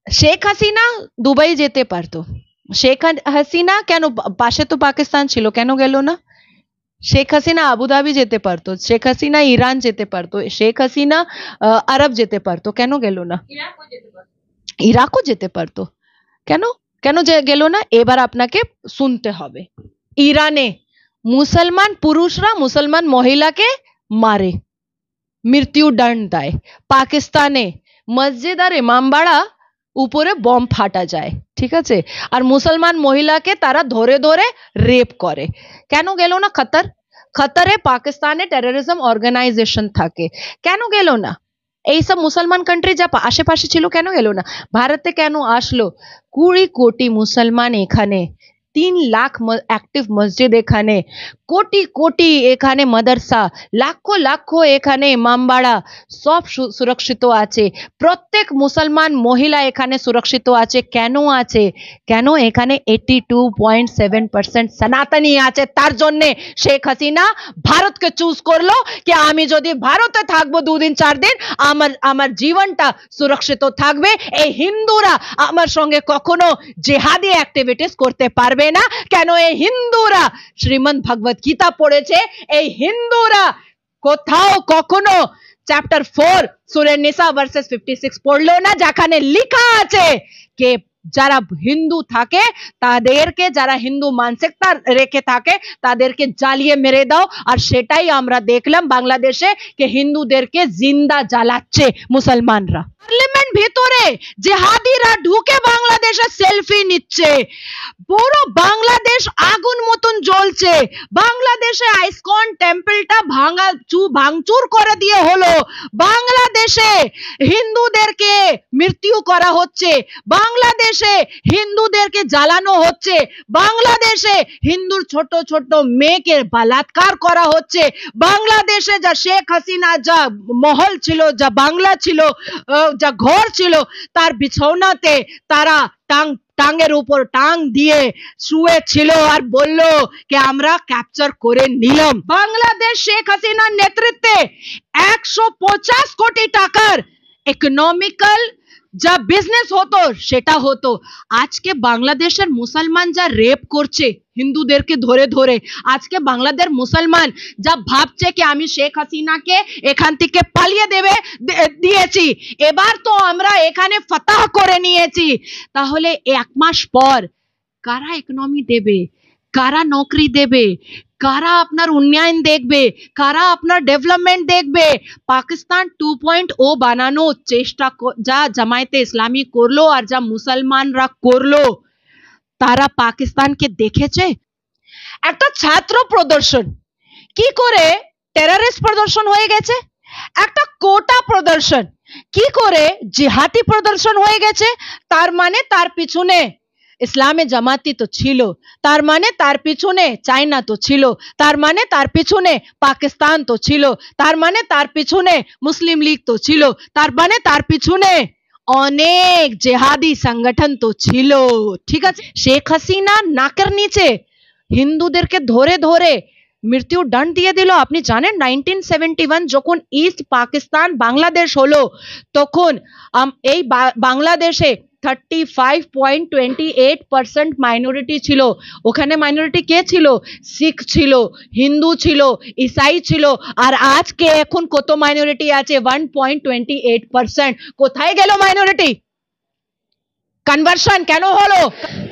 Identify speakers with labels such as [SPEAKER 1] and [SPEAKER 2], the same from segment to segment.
[SPEAKER 1] Sheikh Hasina Dubai যেতে পারতো। শেখ হাসিনা কেন, পাশে তো পাকিস্তান ছিল, কেন গেল না? শেখ হাসিনা আবুধাবি যেতে পারতো, শেখ হাসিনা ইরান যেতে পারতো, শেখ হাসিনা আরব যেতে পারতো, কেন গেল না? ইরাকও যেতে পারতো, কেন কেন যে গেল না? এবার আপনাকে শুনতে হবে। ইরানে মুসলমান পুরুষরা মুসলমান মহিলাকে মারে, মৃত্যুদণ্ড দেয়। পাকিস্তানে মসজিদ আর ইমামবাড়া উপরে বম ফাটা যায়, ঠিক আছে? আর মুসলমান মহিলাকে তারা ধরে ধরে রেপ করে। কেন গেল না কাতার? কাতারে পাকিস্তানে টেররিজম অর্গানাইজেশন থাকে, কেন গেল না? এইসব মুসলমান কান্ট্রি যা আশেপাশে ছিল, কেন গেল না? ভারতে কেন আসলো? 20 কোটি মুসলমান এখানে, 3 লাখ অ্যাক্টিভ মসজিদ এখানে, কোটি কোটি এখানে মাদ্রাসা, লাখো লাখো এখানে ইমামবাড়া, সব সুরক্ষিত আছে। প্রত্যেক মুসলমান মহিলা এখানে সুরক্ষিত আছে। কেন আছে? কেন? এখানে 82.7% সনাতনী আছে। তার জন্য শেখ হাসিনা ভারতকে চুজ করলো যে আমি যদি ভারতে থাকবো 2 দিন 4 দিন, আমার জীবনটা সুরক্ষিত থাকবে। এই হিন্দুরা আমার সঙ্গে কখনো জিহাদি অ্যাক্টিভিটিস করতে পারবে না। কেন? এই হিন্দুরা শ্রীমদ ভগবত গীতা পড়েছে, এই হিন্দুরা কোথাও কখনো চ্যাপ্টার 4 সূরা নিসা ভার্সেস 56 পড়লো না, যেখানে লেখা আছে যে যারা হিন্দু থাকে তাদেরকে, যারা হিন্দু মানসিকতা রেখে থাকে তাদেরকে জ্বালিয়ে মেরে দাও। আর সেটাই আমরা দেখলাম বাংলাদেশে, যে হিন্দুদেরকে জিন্দা জ্বালাচ্ছে মুসলমানরা। পার্লামেন্ট ভিতরে জিহাদিরা ঢুকে বাংলাদেশে সেলফি নিচ্ছে, পুরো বাংলাদেশ আগুন মতন জ্বলছে। বাংলাদেশে আইসকন টেম্পলটা ভাঙচুর করে দিয়ে হলো, বাংলাদেশে হিন্দুদেরকে মৃত্যু করা হচ্ছে, বাংলাদেশে হিন্দুদেরকে জ্বালানো হচ্ছে, বাংলাদেশে হিন্দুর ছোট ছোট মেয়েকে বলাৎকার করা হচ্ছে, বাংলাদেশে যা শেখ হাসিনা যা মহল ছিল, যা বাংলা ছিল, যা ঘর ছিল, তার বিছানাতে তারা টাঙ্গের উপর টাং দিয়ে শুয়ে ছিল আর বলল যে আমরা ক্যাপচার করে নিলাম। বাংলাদেশ শেখ হাসিনার নেতৃত্বে 150 কোটি টাকার ইকোনমিক্যাল যা বিজনেস হতো সেটা হতো। আজকে বাংলাদেশের মুসলমান যা রেপ করছে হিন্দুদেরকে ধরে ধরে, আজকে বাংলাদেশ মুসলমান যা ভাবছে কি আমি শেখ হাসিনাকে এখান থেকে পালিয়ে দিয়েছি, এবার তো আমরা এখানে ফাতাহ করে নিয়েছি, তাহলে 1 মাস পর কারা ইকোনমি দেবে, কারা নকরি দেবে, কারা আপনার উন্নয়ন দেখবে, কারা আপনার ডেভেলপমেন্ট দেখবে? পাকিস্তান 2.0 বানানোর চেষ্টা যা জামায়াতে ইসলামী করলো আর যা মুসলমানরা করলো, তারা পাকিস্তানকে দেখেছে? একটা ছাত্র প্রদর্শন কি করে টেররিস্ট প্রদর্শন হয়ে গেছে, একটা কোটা প্রদর্শন কি করে জিহাদি প্রদর্শন হয়ে গেছে। তার মানে তার পিছনে ইসলামে জামাতি তো ছিল, তার মানে তার পিছনে চায়না তো ছিল, তার মানে তার পিছনে পাকিস্তান তো ছিল, তার মানে তার পিছনে মুসলিম লীগ তো ছিল, তার মানে তার পিছনে অনেক জেহাদি সংগঠন তো ছিল, ঠিক আছে? শেখ হাসিনা নাকের নিচে হিন্দুদেরকে ধরে ধরে মৃত্যু দণ্ড দিয়ে দিল। আপনি জানেন 1971 যখন ইস্ট পাকিস্তান বাংলাদেশ হলো, তখন এই বাংলাদেশে 35.28% মাইনরিটি ছিল। ওখানে মাইনরিটি কে ছিল? শিখ ছিল, হিন্দু ছিল, ইসাই ছিল। আর আজকে এখন কত মাইনরিটি আছে? 1.28%। কোথায় গেল মাইনরিটি? কনভার্সন কেন হলো?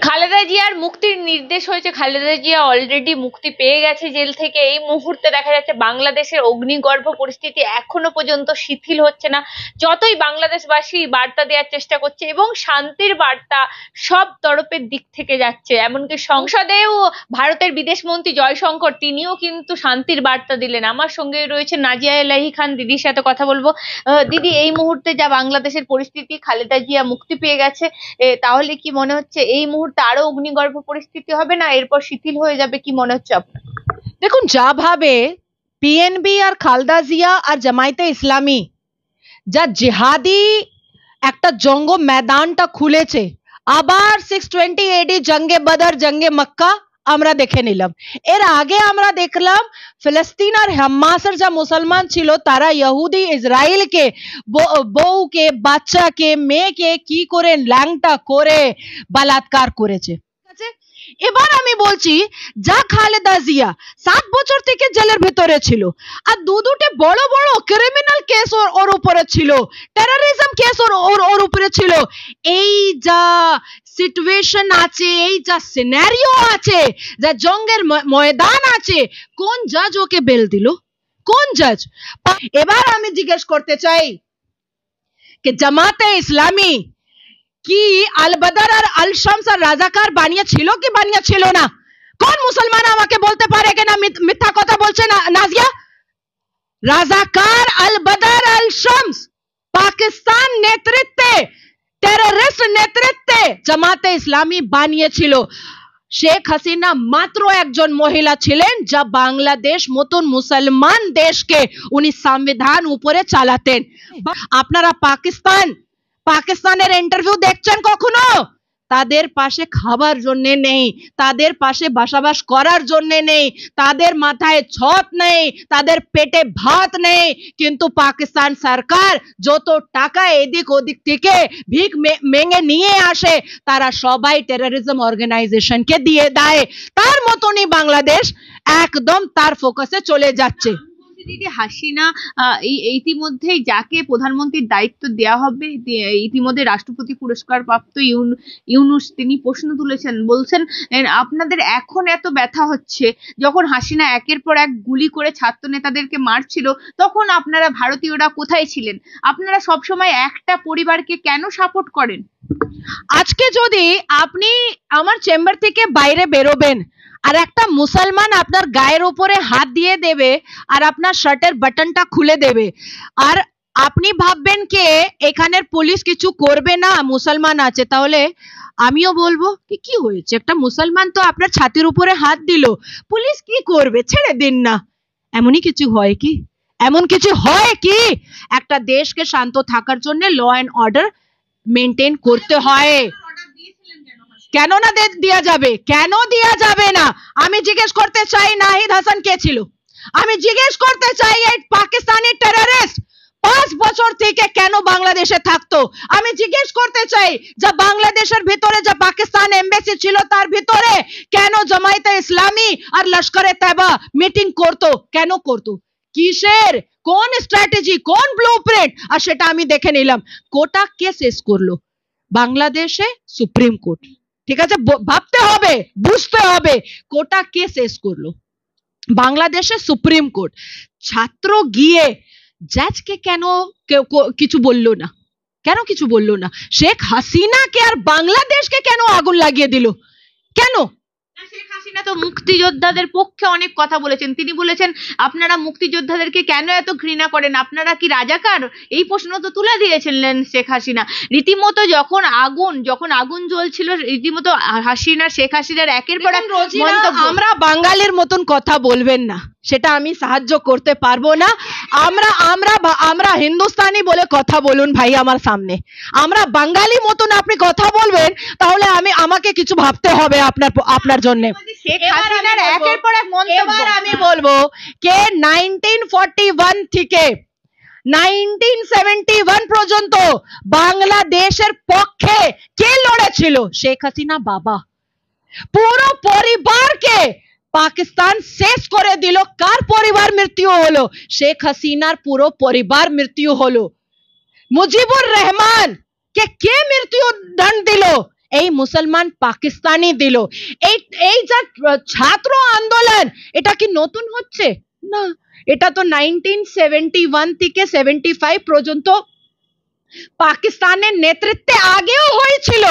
[SPEAKER 2] খালেদা জিয়ার মুক্তির নির্দেশ হয়েছে, খালেদা জিয়া অলরেডি মুক্তি পেয়ে গেছে জেল থেকে। এই মুহূর্তে দেখা যাচ্ছে বাংলাদেশের অগ্নিগর্ভ পরিস্থিতি এখনো পর্যন্ত শিথিল হচ্ছে না। যতই বাংলাদেশবাসী বার্তা দেওয়ার চেষ্টা করছে এবং শান্তির বার্তা সব তরফের দিক থেকে যাচ্ছে, এমনকি সংসদেও ভারতের বিদেশমন্ত্রী জয়শঙ্কর তিনিও কিন্তু শান্তির বার্তা দিলেন। আমার সঙ্গে রয়েছে নাজিয়া এলাহি খান, দিদির সাথে কথা বলবো। দিদি, এই মুহূর্তে যা বাংলাদেশের পরিস্থিতি, খালেদা জিয়া মুক্তি পেয়ে গেছে, তাহলে কি মনে হচ্ছে এই মুহূর্তে আরো অগ্নিগর্ভ পরিস্থিতি হবে না, এরপর শিথিল হয়ে যাবে, কি মনে হচ্ছে আপনার?
[SPEAKER 1] দেখুন, যা ভাবে পিএনবি আর খালেদা জিয়া আর জামায়াতে ইসলামী যা জিহাদি একটা জঙ্গ ময়দানটা খুলেছে, আবার 620 AD জঙ্গে বদর জঙ্গে মক্কা আমরা দেখে নিলাম। এর আগে আমরা দেখলাম ফিলিস্তিন আর হামাসের যা মুসলমান ছিল তারা ইহুদি ইসরায়েলকে বউকে বাচ্চাকে মেয়েকে কি করে ল্যাংটা করে বলাৎকার করেছে। এবার আমি বলছি যা খালেদা জিয়া 7 বছর থেকে জেলের ভেতরে ছিল আর দুটো বড় বড় ক্রিমিনাল কেস ওর উপরে ছিল, টেররিজম কেস ওর উপরে ছিল। এই যা সিচুয়েশন আছে, এই যা সিনারিও আছে, যা জঙ্গের ময়দান আছে, কোন জাজ ওকে বেল দিল? কোন জাজ? এবার আমি জিজ্ঞেস করতে চাই कि জামাতে ইসলামী কি আল বদর আর আল শামস আর রাজাকার বানিয়েছিল কি বানিয়েছিল না? কোন মুসলমান আমাকে বলতে পারে कि না মিথ্যা কথা বলছে না নাজিয়া? রাজাকার আল বদর আল শামস পাকিস্তান নেতৃত্বে টেররিস্ট নেতৃত্বে জামাতে ইসলামী বানিয়েছিল। শেখ হাসিনা মাত্র একজন মহিলা ছিলেন যা বাংলাদেশ মতন মুসলমান দেশকে উনি সংবিধান উপরে চালাতেন। আপনারা পাকিস্তানের ইন্টারভিউ দেখছেন কখনো? তাদের পাশে খাবার জন্য নেই, তাদের পাশে বসবাস করার জন্য নেই, তাদের মাথায় ছাদ নেই, তাদের পেটে ভাত নেই, কিন্তু পাকিস্তান সরকার যত টাকা এদিক ওদিক থেকে ভিক মেঙে নিয়ে আসে তারা সবাই টেররিজম অর্গানাইজেশনকে দিয়ে দেয়। তার মতনই বাংলাদেশ একদম তার ফোকাসে চলে যাচ্ছে।
[SPEAKER 2] দিদি হাসিনা ইতিমধ্যেই যাকে প্রধানমন্ত্রীর দায়িত্ব দেওয়া হবে, ইতিমধ্যে রাষ্ট্রপতি পুরস্কার প্রাপ্ত ইউনূস তিনি প্রশ্ন তুলেছেন, বলছেন আপনাদের এখন এত ব্যথা হচ্ছে যখন হাসিনা একের পর এক গুলি করে ছাত্র নেতাদেরকে মারছিল তখন আপনারা ভারতীয়রা কোথায় ছিলেন? আপনারা সবসময় একটা পরিবারকে কেন সাপোর্ট করেন?
[SPEAKER 1] আজকে যদি আপনি আমার চেম্বার থেকে বাইরে বেরোবেন আর একটা মুসলমান আপনার গায়ের উপরে হাত দিয়ে দেবে আর আপনার শার্টের বাটনটা খুলে দেবে আর আপনি ভাববেন কে এখানের পুলিশ কিছু করবে না, মুসলমান আছে, তাহলে আমিও বলবো কি হয়েছে, একটা মুসলমান তো আপনার ছাতির উপরে হাত দিল, পুলিশ কি করবে, ছেড়ে দিন না। এমনই কিছু হয় কি? এমন কিছু হয় কি? একটা দেশকে শান্ত থাকার জন্য ল অ্যান্ড অর্ডার মেনটেন করতে হয়। কেন না দেয়া যাবে? কেন দেয়া যাবে না? আমি জিজ্ঞেস করতে চাই নাহিদ হাসান কে ছিল? আমি জিজ্ঞেস করতে চাই এই পাকিস্তানি টেররিস্ট 5 বছর থেকে কেন বাংলাদেশে থাকতো? আমি জিজ্ঞেস করতে চাই যে বাংলাদেশের ভিতরে যে পাকিস্তান এমবেসি ছিল তার ভিতরে কেন জামায়াতে ইসলামী আর লস্করে তৈবা মিটিং করতো? কেন করতো? কিসের? কোন স্ট্র্যাটেজি, কোন ব্লুপ্রিন্ট? আর সেটা আমি দেখে নিলাম। কোটা কে শেষ করলো? বাংলাদেশে সুপ্রিম কোর্ট। ঠিক আছে, ভাবতে হবে, বুঝতে হবে কোটা কে শেষ করলো? বাংলাদেশে সুপ্রিম কোর্ট। ছাত্র গিয়ে জাজকে কেন কিছু বললো না? কেন কিছু বললো না? শেখ হাসিনাকে আর বাংলাদেশকে কেন আগুন লাগিয়ে দিল? কেন?
[SPEAKER 2] শেখ হাসিনা তো মুক্তিযোদ্ধাদের পক্ষে অনেক কথা বলেছেন। তিনি বলেছেন আপনারা মুক্তিযোদ্ধাদেরকে কেন এত ঘৃণা করেন, আপনারা কি রাজাকার? এই প্রশ্ন তো তুলে দিয়েছিলেন শেখ হাসিনা। রীতিমতো যখন আগুন জ্বলছিল রীতিমতো শেখ হাসিনার একের পর এক মন্তব্য।
[SPEAKER 1] আমরা বাঙালির মতন কথা বলবেন না, সেটা আমি সাহায্য করতে পারবো না। আমরা হিন্দুস্তানি বলে কথা বলুন ভাই আমার সামনে। আমরা বাঙালি মতন আপনি কথা বলবেন তাহলে আমাকে কিছু ভাবতে হবে আপনার জন্য।
[SPEAKER 2] শেখ হাসিনার একের পর এক মন্তব্য।
[SPEAKER 1] এবার আমি বলবো কে 1941 থেকে 1971 পর্যন্ত বাংলাদেশের পক্ষে কে লড়েছিল? শেখ হাসিনা বাবা। পুরো পরিবারকে পাকিস্তান শেষ করে দিল। কার পরিবার মৃত্যু হলো? শেখ হাসিনার পুরো পরিবার মৃত্যু হলো। মুজিবুর রহমান কে মৃত্যু দণ্ড দিল? এই মুসলমান পাকিস্তানি দিল। এই যা ছাত্র আন্দোলন এটা কি নতুন হচ্ছে? না, এটা তো 1971 থেকে 75 পর্যন্ত পাকিস্তানের নেতৃত্বে আগেও হয়েছিল।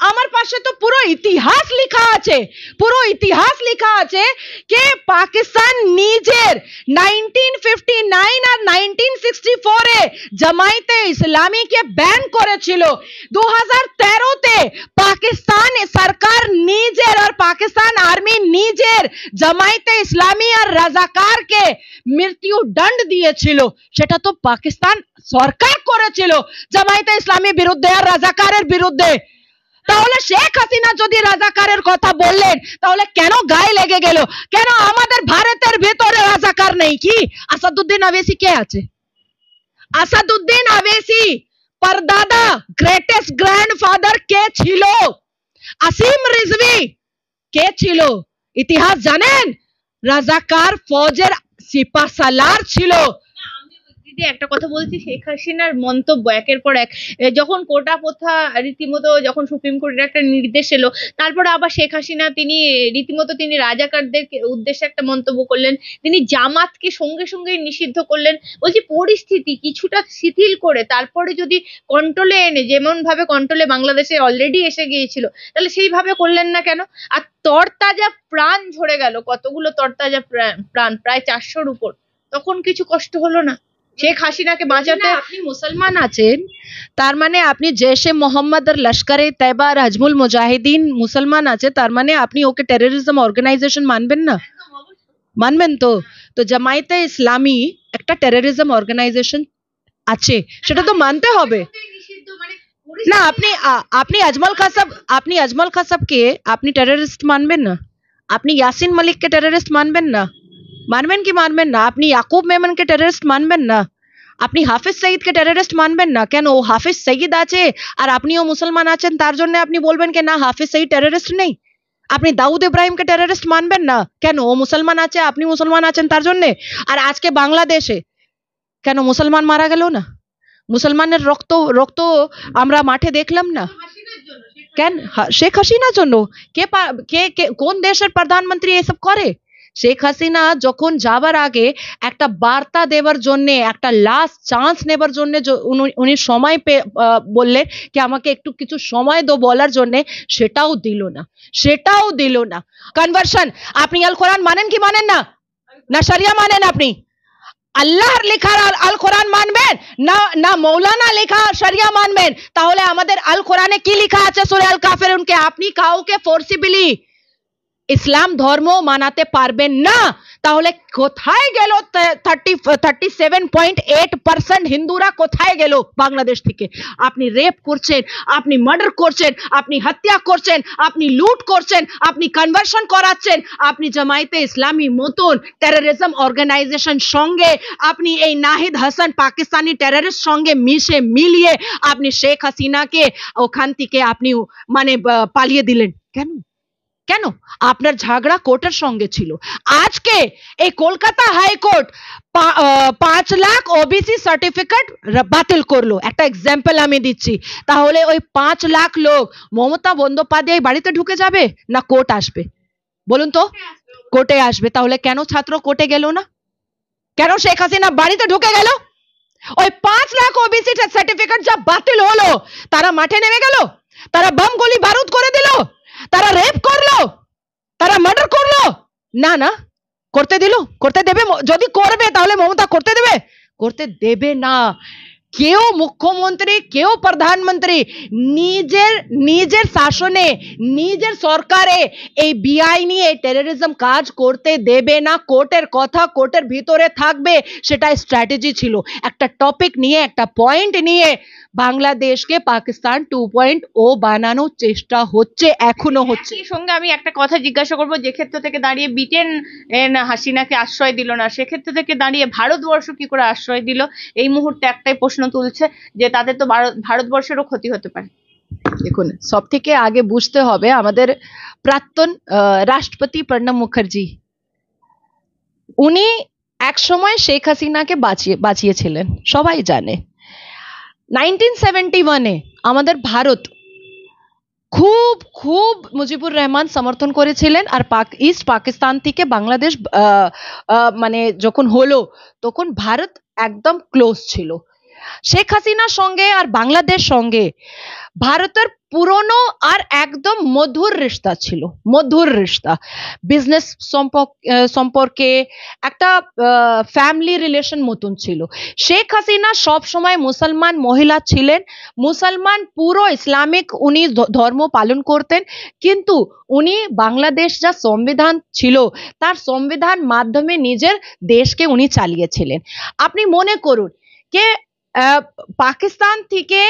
[SPEAKER 1] আমার পাশে তো পুরো ইতিহাস লেখা আছে, পুরো ইতিহাস লেখা আছে যে পাকিস্তান নিজের 1959 আর 1964 এ জামায়াতে ইসলামীকে ব্যান করেছিল। 2013 তে পাকিস্তান সরকার নিজের আর পাকিস্তান আর্মি নিজের জামায়াতে ইসলামী আর রাজাকারকে মৃত্যু দণ্ড দিয়েছিল। সেটা তো পাকিস্তান সরকার করেছিল জামায়াতে ইসলামীর বিরুদ্ধে আর রাজাকারের বিরুদ্ধে। তাহলে শেখ হাসিনা যদি রাজাকারের কথা বললেন তাহলে কেন গায়ে লেগে গেল? কেন আমাদের ভারতের ভেতরে রাজাকার নেই? কি আসাদুদ্দিন ওয়াইসি কে আছে? আসাদুদ্দিন ওয়াইসি परदादा ग्रेटेस्ट ग्रैंडफादर কে ছিল? আসিম রিজভী কে ছিল? ইতিহাস জানেন? রাজাকার ফৌজের সিপাহসালার ছিল।
[SPEAKER 2] দিদি একটা কথা বলছি, শেখ হাসিনার মন্তব্য একের পর এক, যখন কোটা প্রথা রীতিমতো, যখন সুপ্রিম কোর্টের একটা নির্দেশ এলো, তারপরে আবার শেখ হাসিনা তিনি রীতিমতো তিনি রাজাকারদের উদ্দেশ্যে একটা মন্তব্য করলেন, তিনি জামাতকে সঙ্গে সঙ্গে নিষিদ্ধ করলেন। বলছি পরিস্থিতি কিছুটা শিথিল করে তারপরে যদি কন্ট্রোলে এনে, যেমন ভাবে কন্ট্রোলে বাংলাদেশে অলরেডি এসে গিয়েছিল, তাহলে সেইভাবে করলেন না কেন? আর তরতাজা প্রাণ ঝরে গেল, কতগুলো তরতাজা প্রাণ, প্রায় 400-র উপর, তখন কিছু কষ্ট হলো না শেখ হাসিনাকে বাঁচাতে?
[SPEAKER 1] আপনি মুসলমান আছেন, তার মানে আপনি জেশে মোহাম্মদ আর লস্করে তৈবা আর হিজবুল মুজাহিদিন মুসলমান আছে, তার মানে আপনি ওকে টেররিজম অর্গানাইজেশন মানবেন না? মানবেন তো? তো জামায়াতে ইসলামী একটা টেররিজম অর্গানাইজেশন আছে, সেটা তো মানতে হবে না। আপনি আজমল কাসাবকে আপনি টেররিস্ট মানবেন না? আপনি ইয়াসিন মালিককে টেররিস্ট মানবেন না? মানবেন কি মানবেন না? আপনি ইয়াকুব মেমনকে টেররিস্ট মানবেন না? আপনি হাফিজ সঈদকে টেররিস্ট মানবেন না? কেন? ও হাফিজ সঈদ আছে আর আপনিও মুসলমান আছেন, তার জন্য আপনি বলবেন কি না হাফিজ সঈদ টেররিস্ট নেই? আপনি দাউদ ইব্রাহিমকে টেররিস্ট মানবেন না? কেন? ও মুসলমান আছে, আপনি মুসলমান আছেন তার জন্য। আর আজকে বাংলাদেশে কেন মুসলমান মারা গেল না? মুসলমানের রক্ত আমরা মাঠে দেখলাম না কেন? শেখ হাসিনার জন্য। কে কোন দেশের প্রধানমন্ত্রী এসব করে? শেখ হাসিনা যখন যাবার আগে একটা বার্তা দেওয়ার জন্য, একটা লাস্ট চান্স নেবার জন্য উনি সময় বললেন কি আমাকে একটু কিছু সময় দাও বলার জন্য, সেটাও দিল না। কনভার্সন, আপনি আল কোরআন মানেন কি মানেন না? না শরিয়া মানেন? আপনি আল্লাহর লেখা আল কোরআন মানবেন না মৌলানা লেখা শরিয়া মানবেন? তাহলে আমাদের আল কোরআনে কি লেখা আছে সূরা আল কাফিরুনকে আপনি কাউকে ফোর্সিবলি ইসলাম ধর্ম মানাতে পারবেন না। তাহলে কোথায় গেল 37.8% হিন্দুরা? কোথায় গেল বাংলাদেশ থেকে? আপনি রেপ করছেন, আপনি মার্ডার করছেন, আপনি হত্যা করছেন, আপনি লুট করছেন, আপনি কনভার্সন করাচ্ছেন, আপনি জামায়াতে ইসলামী মতন টেররিজম অর্গানাইজেশন সঙ্গে আপনি এই নাহিদ হাসান পাকিস্তানি টেররিস্ট সঙ্গে মিলিয়ে আপনি শেখ হাসিনাকে ওখান থেকে আপনি মানে পালিয়ে দিলেন কেন? আপনার ঝগড়া কোর্টের সঙ্গে ছিল। আজকে এই Kolkata high court 5 lakh OBC certificate বাতিল করলো। একটা এক্সাম্পল আমি দিচ্ছি। তাহলে ওই 5 লাখ লোক মমতা বন্দ্যোপাধ্যায় বাড়িতে ঢুকে যাবে না কোর্ট আসবে? বলুন তো, কোর্টে আসবে। তাহলে কেন ছাত্র কোর্টে গেল না? কেন শেখ হাসিনা বাড়িতে ঢুকে গেল? ওই 5 লাখ ওবিসি সার্টিফিকেট যা বাতিল হলো, তারা মাঠে নেমে গেল, তারা বম গুলি বারুদ করে দিল, তারা রেপ করলো, তারা মার্ডার করলো না করতে দেবে? যদি করবে তাহলে মমতা করতে দেবে না। কেউ মুখ্যমন্ত্রী, কেউ প্রধানমন্ত্রী নিজের শাসনে, নিজের সরকারে এই বেআইনি এই টেররিজম কাজ করতে দেবে না। কোর্টের কথা কোর্টের ভিতরে থাকবে, সেটা স্ট্র্যাটেজি ছিল। একটা টপিক নিয়ে, একটা পয়েন্ট নিয়ে বাংলাদেশকে পাকিস্তান 2.0 বানানোর চেষ্টা হচ্ছে, এখনো হচ্ছে।
[SPEAKER 2] এর সঙ্গে আমি একটা কথা জিজ্ঞাসা করবো, যে ক্ষেত্র থেকে দাঁড়িয়ে ব্রিটেন হাসিনাকে আশ্রয় দিল না, সেক্ষেত্রে থেকে দাঁড়িয়ে ভারতবর্ষ কি করে আশ্রয় দিল? এই মুহূর্তে একটাই প্রশ্ন তুলছে যে তাদের তো ভারতবর্ষেরও ক্ষতি হতে পারে।
[SPEAKER 1] দেখুন, সব থেকে আগে বুঝতে হবে আমাদের প্রাক্তন রাষ্ট্রপতি প্রণব মুখার্জি, উনি এক সময় শেখ হাসিনাকে বাঁচিয়েছিলেন, সবাই জানে। 1971-এ আমাদের ভারত খুব মুজিবুর রহমান সমর্থন করেছিলেন, আর ইস্ট পাকিস্তান থেকে বাংলাদেশ মানে যখন হলো, তখন ভারত একদম ক্লোজ ছিল শেখ হাসিনার সঙ্গে। আর বাংলাদেশ সঙ্গে ভারতের পুরনো আর একদম মধুর রিশতা ছিল, বিজনেস সম্পর্কে একটা ফ্যামিলি রিলেশন মতন ছিল। শেখ হাসিনা সব সময় মুসলমান মহিলা ছিলেন, মুসলমান পুরো ইসলামিক উনি ধর্ম পালন করতেন, কিন্তু উনি বাংলাদেশ যা সংবিধান ছিল তার সংবিধান মাধ্যমে নিজের দেশকে উনি চালিয়েছিলেন। আপনি মনে করুন যে পাকিস্তান থেকে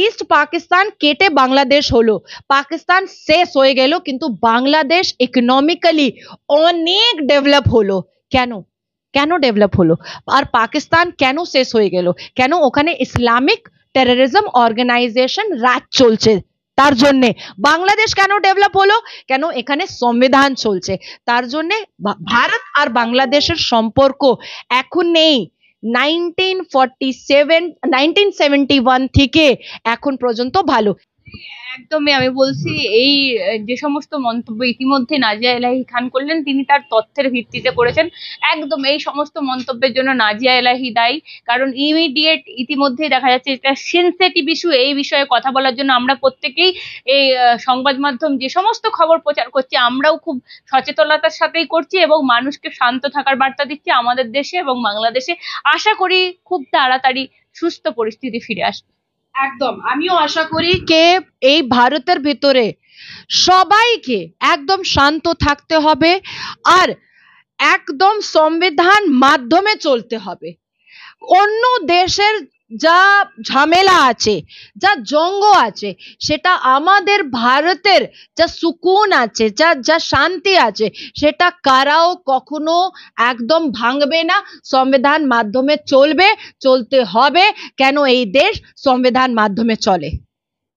[SPEAKER 1] ইস্ট পাকিস্তান কেটে বাংলাদেশ হলো, পাকিস্তান শেষ হয়ে গেল, কিন্তু বাংলাদেশ ইকোনমিক্যালি অনেক ডেভেলপ হলো। কেন? কেন ডেভেলপ হলো? আর পাকিস্তান কেন শেষ হয়ে গেল? কেন? ওখানে ইসলামিক টেররিজম অর্গানাইজেশন রাজ চলছে, তার জন্যে। বাংলাদেশ কেন ডেভেলপ হলো? কেন? এখানে সংবিধান চলছে, তার জন্যে। ভারত আর বাংলাদেশের সম্পর্ক এখন নেই, 1947 থেকে এখন পর্যন্ত ভালো।
[SPEAKER 2] একদমই, আমি বলছি এই যে সমস্ত মন্তব্য ইতিমধ্যে নাজিয়া এলাহি খান করলেন, তিনি তার তথ্যের ভিত্তিতে করেছেন। একদম এই সমস্ত মন্তব্যের জন্য নাজিয়া এলাহি দায়ী, কারণ ইমিডিয়েট ইতিমধ্যেই দেখা যাচ্ছে এটা সেনসিটিভ ইস্যু। এই বিষয়ে কথা বলার জন্য আমরা প্রত্যেকেই এই সংবাদ মাধ্যম যে সমস্ত খবর প্রচার করছি, আমরাও খুব সচেতনতার সাথেই করছি এবং মানুষকে শান্ত থাকার বার্তা দিচ্ছি আমাদের দেশে এবং বাংলাদেশে। আশা করি খুব তাড়াতাড়ি সুস্থ পরিস্থিতি ফিরে আসবে।
[SPEAKER 1] একদম, আমিও আশা করি যে এই ভারতের ভিতরে সবাইকে একদম শান্ত থাকতে হবে আর একদম সংবিধান মাধ্যমে চলতে হবে। অন্য দেশের যা ঝামেলা আছে, যা জঙ্গ আছে, সেটা আমাদের ভারতের যা সুকুন আছে, যা যা শান্তি আছে, সেটা কারাও কখনো একদম ভাঙবে না। সংবিধান মাধ্যমে চলবে, চলতে হবে। কেন? এই দেশ সংবিধান মাধ্যমে চলে।